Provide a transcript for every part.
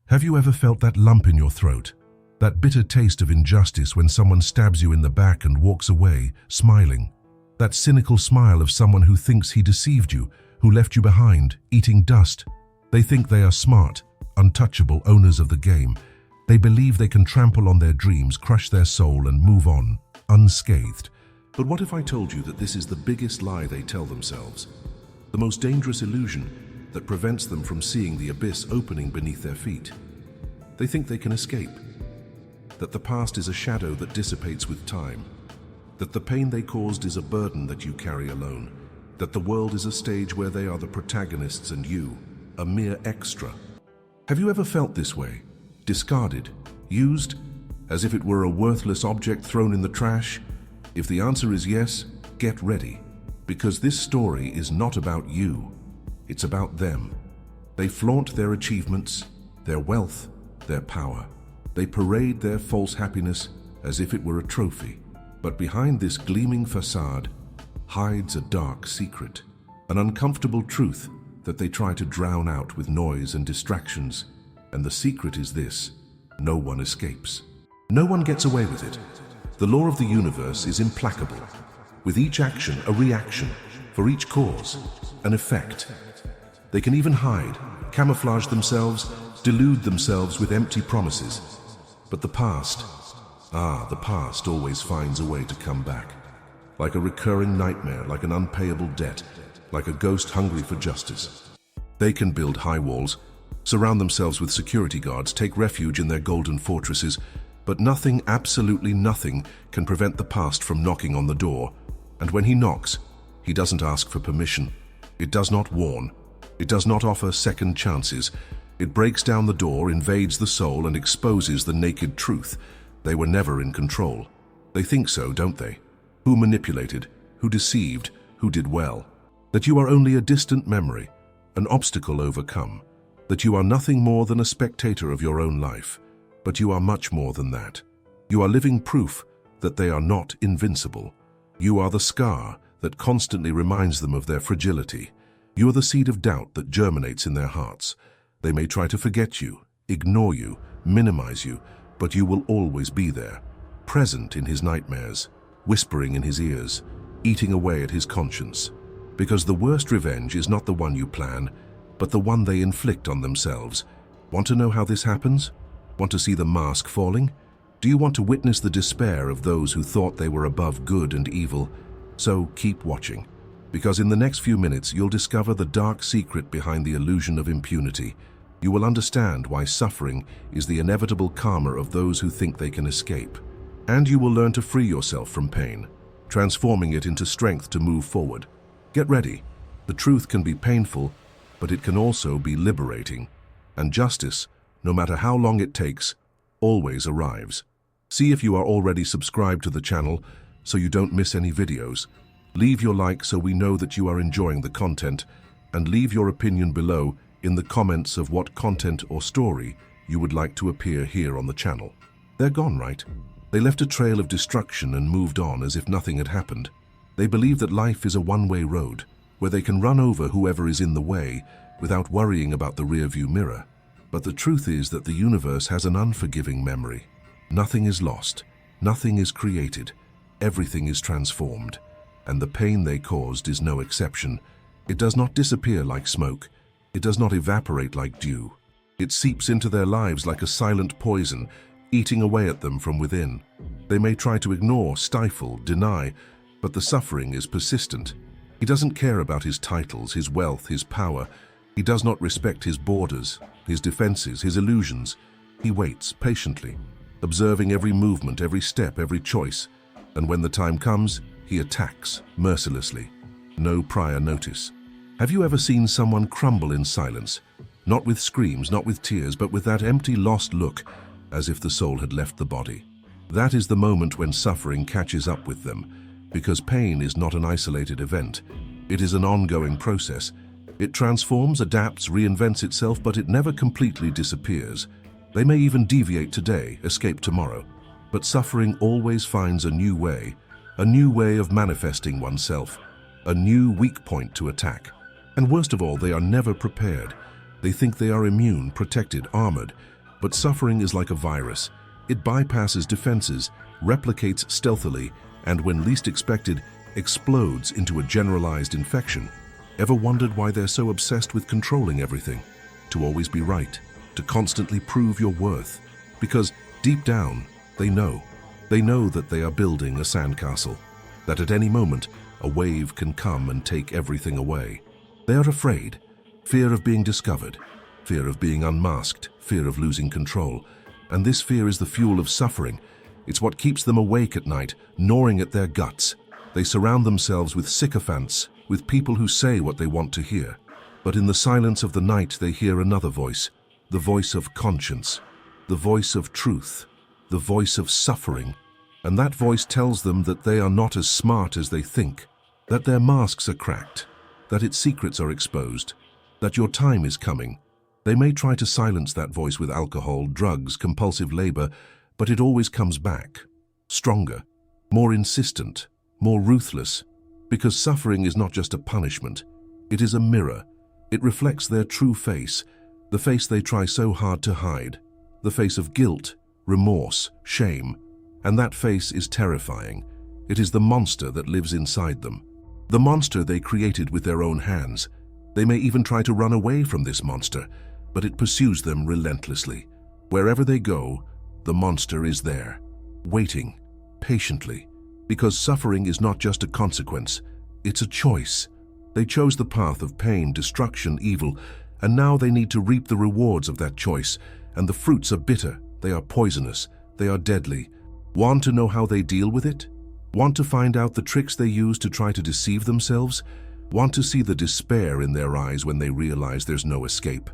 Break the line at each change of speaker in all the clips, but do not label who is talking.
Have you ever felt that lump in your throat? That bitter taste of injustice when someone stabs you in the back and walks away, smiling? That cynical smile of someone who thinks he deceived you, who left you behind, eating dust? They think they are smart, untouchable owners of the game. They believe they can trample on their dreams, crush their soul, and move on, unscathed. But what if I told you that this is the biggest lie they tell themselves? The most dangerous illusion that prevents them from seeing the abyss opening beneath their feet. They think they can escape, that the past is a shadow that dissipates with time, that the pain they caused is a burden that you carry alone, that the world is a stage where they are the protagonists and you, a mere extra. Have you ever felt this way? Discarded, used, as if it were a worthless object thrown in the trash? If the answer is yes, get ready, because this story is not about you. It's about them. They flaunt their achievements, their wealth, their power. They parade their false happiness as if it were a trophy. But behind this gleaming facade hides a dark secret, an uncomfortable truth that they try to drown out with noise and distractions. And the secret is this: no one escapes. No one gets away with it. The law of the universe is implacable. With each action, a reaction. For each cause, an effect. They can even hide, camouflage themselves, delude themselves with empty promises. But the past always finds a way to come back. Like a recurring nightmare, like an unpayable debt, like a ghost hungry for justice. They can build high walls, surround themselves with security guards, take refuge in their golden fortresses, but nothing, absolutely nothing, can prevent the past from knocking on the door. And when he knocks, he doesn't ask for permission. It does not warn. It does not offer second chances. It breaks down the door, invades the soul, and exposes the naked truth. They were never in control. They think so, don't they? Who manipulated? Who deceived? Who did well? That you are only a distant memory, an obstacle overcome. That you are nothing more than a spectator of your own life. But you are much more than that. You are living proof that they are not invincible. You are the scar that constantly reminds them of their fragility. You are the seed of doubt that germinates in their hearts. They may try to forget you, ignore you, minimize you, but you will always be there, present in his nightmares, whispering in his ears, eating away at his conscience. Because the worst revenge is not the one you plan, but the one they inflict on themselves. Want to know how this happens? Want to see the mask falling? Do you want to witness the despair of those who thought they were above good and evil? So keep watching, because in the next few minutes you'll discover the dark secret behind the illusion of impunity. You will understand why suffering is the inevitable karma of those who think they can escape. And you will learn to free yourself from pain, transforming it into strength to move forward. Get ready. The truth can be painful, but it can also be liberating. And justice, no matter how long it takes, always arrives. See if you are already subscribed to the channel so you don't miss any videos. Leave your like so we know that you are enjoying the content, and leave your opinion below in the comments of what content or story you would like to appear here on the channel. They're gone, right? They left a trail of destruction and moved on as if nothing had happened. They believe that life is a one-way road, where they can run over whoever is in the way without worrying about the rearview mirror. But the truth is that the universe has an unforgiving memory. Nothing is lost, nothing is created, everything is transformed. And the pain they caused is no exception. It does not disappear like smoke. It does not evaporate like dew. It seeps into their lives like a silent poison, eating away at them from within. They may try to ignore, stifle, deny, but the suffering is persistent. He doesn't care about his titles, his wealth, his power. He does not respect his borders, his defenses, his illusions. He waits patiently, observing every movement, every step, every choice. And when the time comes, he attacks mercilessly. No prior notice. Have you ever seen someone crumble in silence? Not with screams, not with tears, but with that empty, lost look, as if the soul had left the body. That is the moment when suffering catches up with them, because pain is not an isolated event. It is an ongoing process. It transforms, adapts, reinvents itself, but it never completely disappears. They may even deviate today, escape tomorrow. But suffering always finds a new way of manifesting oneself, a new weak point to attack. And worst of all, they are never prepared. They think they are immune, protected, armored, But suffering is like a virus. It bypasses defenses, replicates stealthily, and when least expected, explodes into a generalized infection. Ever wondered why they're so obsessed with controlling everything? To always be right, to constantly prove your worth. Because deep down, they know. They know that they are building a sandcastle, that at any moment, a wave can come and take everything away. They are afraid. Fear of being discovered, fear of being unmasked, fear of losing control. And this fear is the fuel of suffering. It's what keeps them awake at night, gnawing at their guts. They surround themselves with sycophants, with people who say what they want to hear. But in the silence of the night they hear another voice, the voice of conscience, the voice of truth, the voice of suffering. And that voice tells them that they are not as smart as they think, that their masks are cracked, that its secrets are exposed, that your time is coming. They may try to silence that voice with alcohol, drugs, compulsive labor, but it always comes back, stronger, more insistent, more ruthless, because suffering is not just a punishment, it is a mirror. It reflects their true face, the face they try so hard to hide, the face of guilt, remorse, shame. And that face is terrifying. It is the monster that lives inside them, the monster they created with their own hands. They may even try to run away from this monster, but it pursues them relentlessly. Wherever they go, the monster is there, waiting, patiently, because suffering is not just a consequence, it's a choice. They chose the path of pain, destruction, evil, and now they need to reap the rewards of that choice, and the fruits are bitter, they are poisonous, they are deadly. Want to know how they deal with it? Want to find out the tricks they use to try to deceive themselves? Want to see the despair in their eyes when they realize there's no escape?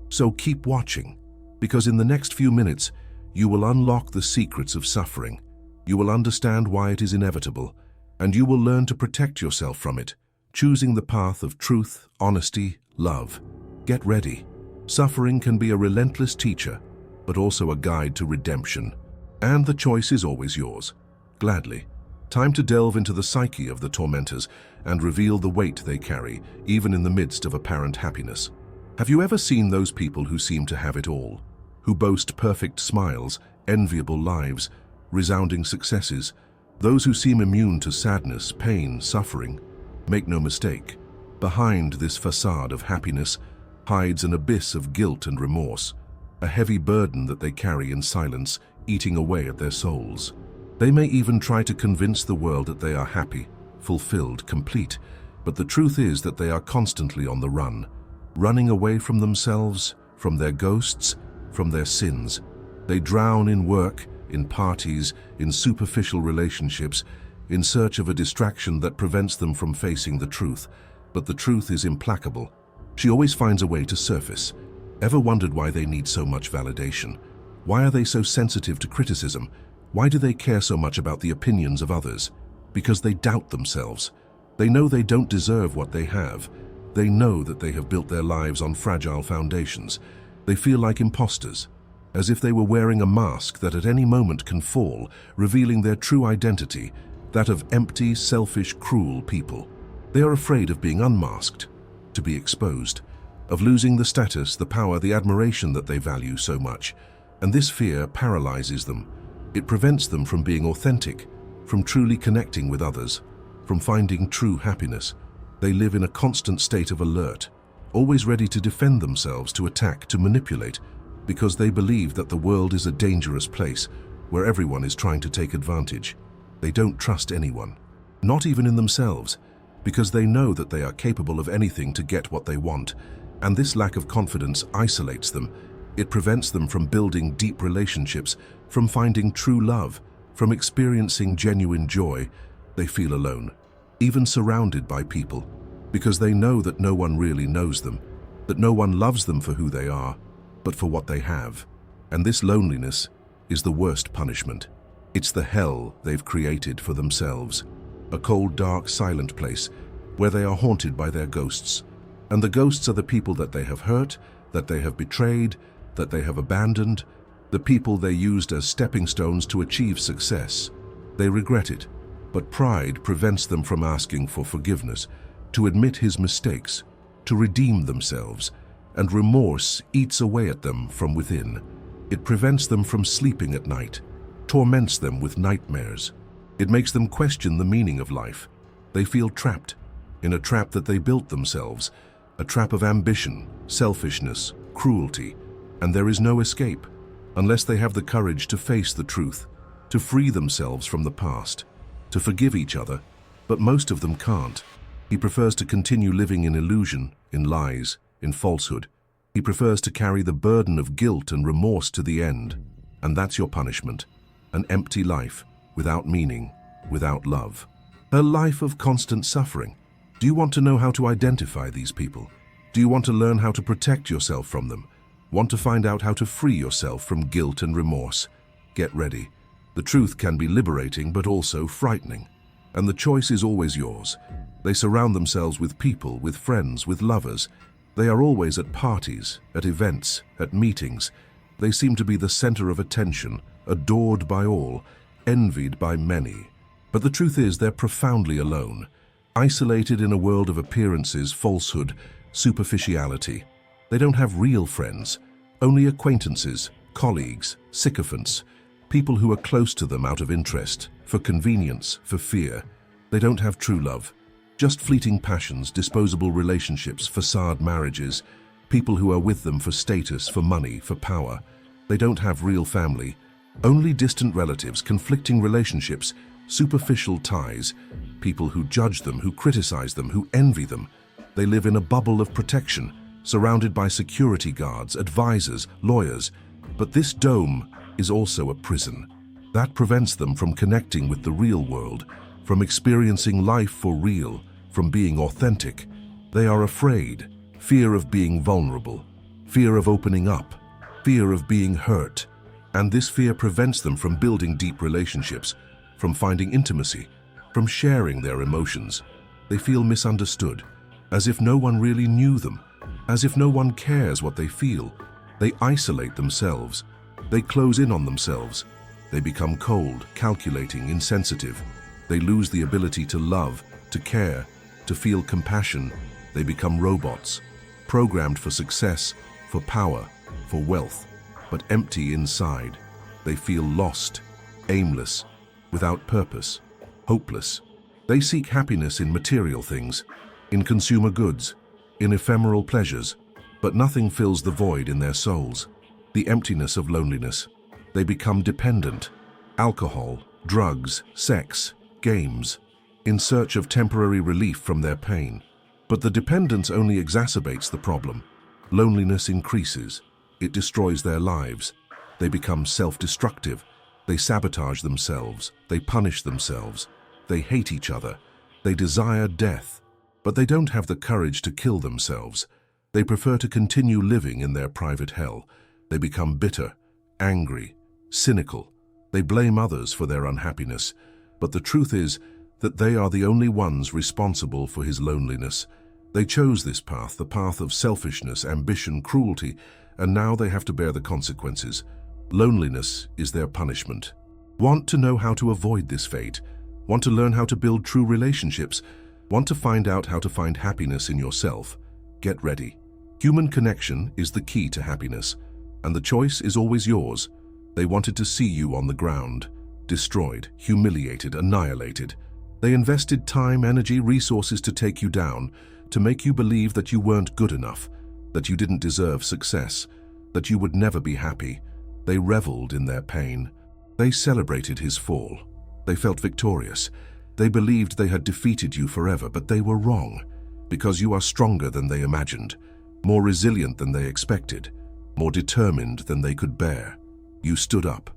So keep watching, because in the next few minutes, you will unlock the secrets of suffering. You will understand why it is inevitable, and you will learn to protect yourself from it, choosing the path of truth, honesty, love. Get ready. Suffering can be a relentless teacher, but also a guide to redemption. And the choice is always yours. Gladly. Time to delve into the psyche of the tormentors and reveal the weight they carry, even in the midst of apparent happiness. Have you ever seen those people who seem to have it all? Who boast perfect smiles, enviable lives, resounding successes? Those who seem immune to sadness, pain, suffering? Make no mistake, behind this facade of happiness hides an abyss of guilt and remorse, a heavy burden that they carry in silence, eating away at their souls. They may even try to convince the world that they are happy, fulfilled, complete, but the truth is that they are constantly on the run, running away from themselves, from their ghosts, from their sins. They drown in work, in parties, in superficial relationships, in search of a distraction that prevents them from facing the truth. But the truth is implacable. She always finds a way to surface. Ever wondered why they need so much validation? Why are they so sensitive to criticism? Why do they care so much about the opinions of others? Because they doubt themselves. They know they don't deserve what they have. They know that they have built their lives on fragile foundations. They feel like imposters, as if they were wearing a mask that at any moment can fall, revealing their true identity, that of empty, selfish, cruel people. They are afraid of being unmasked, to be exposed, of losing the status, the power, the admiration that they value so much. And this fear paralyzes them. It prevents them from being authentic, from truly connecting with others, from finding true happiness. They live in a constant state of alert, always ready to defend themselves, to attack, to manipulate, because they believe that the world is a dangerous place where everyone is trying to take advantage. They don't trust anyone, not even in themselves, because they know that they are capable of anything to get what they want. And this lack of confidence isolates them. It prevents them from building deep relationships, from finding true love, from experiencing genuine joy. They feel alone, even surrounded by people, because they know that no one really knows them, that no one loves them for who they are, but for what they have. And this loneliness is the worst punishment. It's the hell they've created for themselves, a cold, dark, silent place where they are haunted by their ghosts. And the ghosts are the people that they have hurt, that they have betrayed, that they have abandoned, the people they used as stepping stones to achieve success. They regret it, but pride prevents them from asking for forgiveness, to admit his mistakes, to redeem themselves, and remorse eats away at them from within. It prevents them from sleeping at night, torments them with nightmares. It makes them question the meaning of life. They feel trapped in a trap that they built themselves, a trap of ambition, selfishness, cruelty, and there is no escape unless they have the courage to face the truth, to free themselves from the past, to forgive each other, but most of them can't. He prefers to continue living in illusion, in lies, in falsehood. He prefers to carry the burden of guilt and remorse to the end, and that's your punishment, an empty life, without meaning, without love. A life of constant suffering. Do you want to know how to identify these people? Do you want to learn how to protect yourself from them? Want to find out how to free yourself from guilt and remorse? Get ready. The truth can be liberating but also frightening. And the choice is always yours. They surround themselves with people, with friends, with lovers. They are always at parties, at events, at meetings. They seem to be the center of attention, adored by all, envied by many. But the truth is they're profoundly alone, isolated in a world of appearances, falsehood, superficiality. They don't have real friends, only acquaintances, colleagues, sycophants, people who are close to them out of interest, for convenience, for fear. They don't have true love, just fleeting passions, disposable relationships, facade marriages, people who are with them for status, for money, for power. They don't have real family, only distant relatives, conflicting relationships, superficial ties, people who judge them, who criticize them, who envy them. They live in a bubble of protection, surrounded by security guards, advisors, lawyers. But this dome is also a prison. That prevents them from connecting with the real world, from experiencing life for real, from being authentic. They are afraid, fear of being vulnerable, fear of opening up, fear of being hurt. And this fear prevents them from building deep relationships, from finding intimacy, from sharing their emotions. They feel misunderstood, as if no one really knew them, as if no one cares what they feel. They isolate themselves. They close in on themselves. They become cold, calculating, insensitive. They lose the ability to love, to care, to feel compassion. They become robots, programmed for success, for power, for wealth, but empty inside. They feel lost, aimless, without purpose, hopeless. They seek happiness in material things, in consumer goods, in ephemeral pleasures, but nothing fills the void in their souls, the emptiness of loneliness. They become dependent, alcohol, drugs, sex, games, in search of temporary relief from their pain. But the dependence only exacerbates the problem. Loneliness increases. It destroys their lives. They become self-destructive. They sabotage themselves. They punish themselves. They hate each other. They desire death. But they don't have the courage to kill themselves. They prefer to continue living in their private hell. They become bitter, angry, cynical. They blame others for their unhappiness. But the truth is that they are the only ones responsible for his loneliness. They chose this path, the path of selfishness, ambition, cruelty, and now they have to bear the consequences. Loneliness is their punishment. Want to know how to avoid this fate? Want to learn how to build true relationships? Want to find out how to find happiness in yourself? Get ready. Human connection is the key to happiness, and the choice is always yours. They wanted to see you on the ground, destroyed, humiliated, annihilated. They invested time, energy, resources to take you down, to make you believe that you weren't good enough, that you didn't deserve success, that you would never be happy. They reveled in their pain. They celebrated his fall. They felt victorious. They believed they had defeated you forever, but they were wrong, because you are stronger than they imagined, more resilient than they expected, more determined than they could bear. You stood up.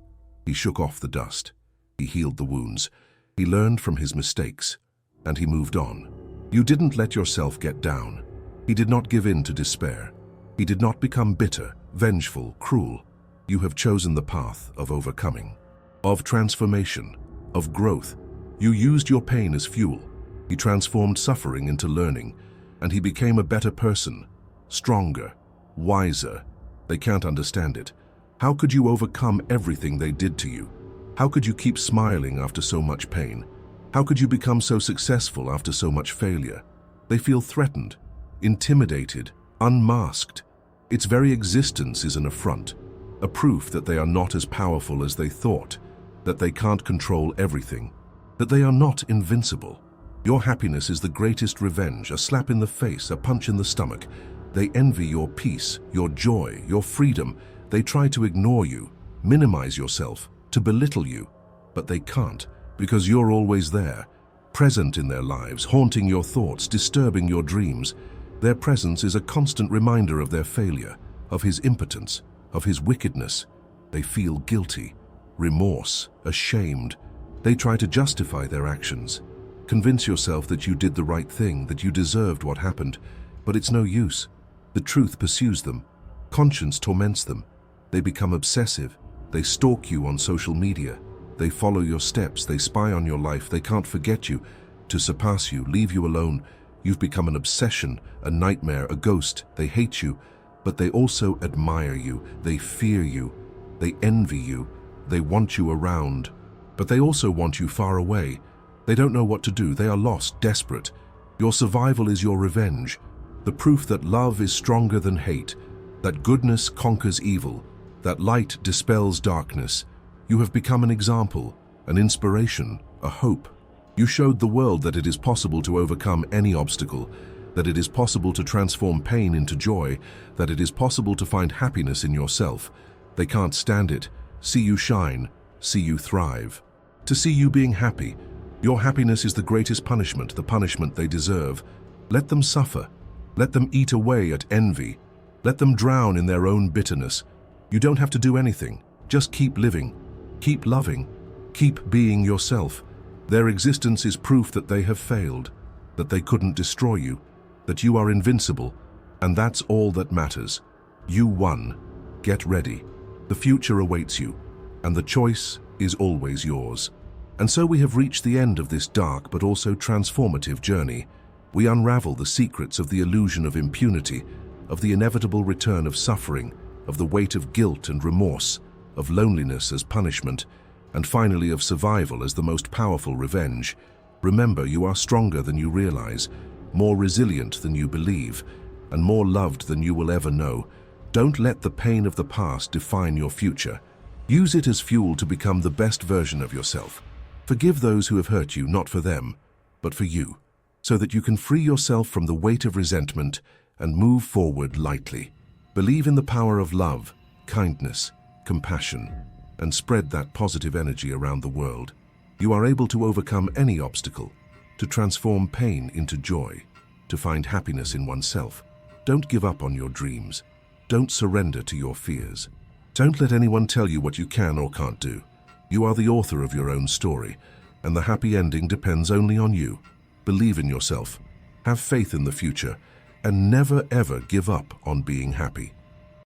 He shook off the dust. He healed the wounds. He learned from his mistakes, and he moved on. You didn't let yourself get down. He did not give in to despair. He did not become bitter, vengeful, cruel. You have chosen the path of overcoming, of transformation, of growth. You used your pain as fuel. He transformed suffering into learning, and he became a better person, stronger, wiser. They can't understand it. How could you overcome everything they did to you? How could you keep smiling after so much pain? How could you become so successful after so much failure? They feel threatened, intimidated, unmasked. Its very existence is an affront. a proof that they are not as powerful as they thought, that they can't control everything, that they are not invincible. Your happiness is the greatest revenge, a slap in the face, a punch in the stomach. They envy your peace, your joy, your freedom. They try to ignore you, minimize yourself, to belittle you, but they can't, because you're always there, present in their lives, haunting your thoughts, disturbing your dreams. Their presence is a constant reminder of their failure, of his impotence, of his wickedness. They feel guilty, remorse, ashamed. They try to justify their actions. Convince yourself that you did the right thing, that you deserved what happened, but it's no use. The truth pursues them. Conscience torments them. They become obsessive. They stalk you on social media. They follow your steps. They spy on your life. They can't forget you, to surpass you, leave you alone. You've become an obsession, a nightmare, a ghost. They hate you, but they also admire you. They fear you. They envy you. They want you around, but they also want you far away. They don't know what to do. They are lost, desperate. Your survival is your revenge, the proof that love is stronger than hate, that goodness conquers evil, that light dispels darkness. You have become an example, an inspiration, a hope. You showed the world that it is possible to overcome any obstacle, that it is possible to transform pain into joy, that it is possible to find happiness in yourself. They can't stand it. See you shine, see you thrive. To see you being happy. Your happiness is the greatest punishment, the punishment they deserve. Let them suffer. Let them eat away at envy. Let them drown in their own bitterness. You don't have to do anything. Just keep living. Keep loving. Keep being yourself. Their existence is proof that they have failed, that they couldn't destroy you, that you are invincible, and that's all that matters. You won. Get ready. The future awaits you, and the choice is always yours. And so we have reached the end of this dark but also transformative journey. We unravel the secrets of the illusion of impunity, of the inevitable return of suffering, of the weight of guilt and remorse, of loneliness as punishment, and finally of survival as the most powerful revenge. Remember, you are stronger than you realize, more resilient than you believe, and more loved than you will ever know. Don't let the pain of the past define your future. Use it as fuel to become the best version of yourself. Forgive those who have hurt you, not for them, but for you, so that you can free yourself from the weight of resentment and move forward lightly. Believe in the power of love, kindness, compassion, and spread that positive energy around the world. You are able to overcome any obstacle, to transform pain into joy, to find happiness in oneself. Don't give up on your dreams. Don't surrender to your fears. Don't let anyone tell you what you can or can't do. You are the author of your own story, and the happy ending depends only on you. Believe in yourself, have faith in the future, and never ever give up on being happy.